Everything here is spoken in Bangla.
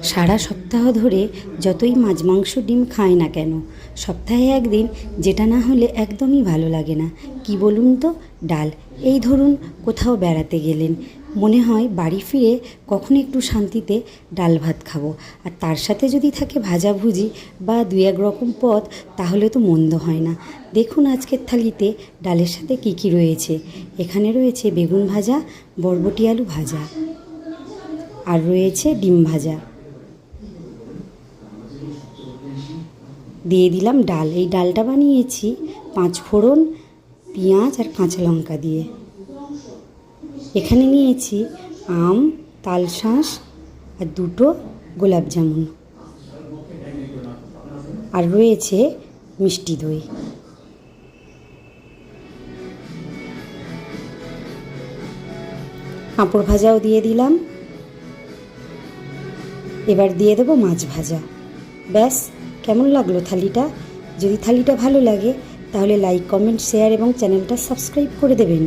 সারা সপ্তাহ ধরে যতই মাছ মাংস ডিম খায় না কেন, সপ্তাহে একদিন যেটা না হলে একদমই ভালো লাগে না। কি বলুন তো? ডাল। এই ধরুন কোথাও বেড়াতে গেলেন, মনে হয় বাড়ি ফিরে কখন একটু শান্তিতে ডাল ভাত খাবো, আর তার সাথে যদি থাকে ভাজাভুজি বা দু এক রকম পদ, তাহলে তো মন্দ হয় না। দেখুন আজকের থালিতে ডালের সাথে কি কি রয়েছে। এখানে রয়েছে বেগুন ভাজা, বরবটি আলু ভাজা, আর রয়েছে ডিম ভাজা। দিয়ে দিলাম ডাল। এই ডালটা বানিয়েছি 5 ফোড়ন, পেঁয়াজ আর কাঁচা লঙ্কা দিয়ে। এখানে নিয়েছি আম, তালশাঁস আর 2টো গোলাপ জামুন, আর রয়েছে মিষ্টি দই। পাঁপড় ভাজাও দিয়ে দিলাম। এবার দিয়ে দেবো মাছ ভাজা। ব্যাস, কেমন লাগলো থালিটা? যদি থালিটা ভালো লাগে তাহলে লাইক, কমেন্ট, শেয়ার এবং চ্যানেলটা সাবস্ক্রাইব করে দেবেন।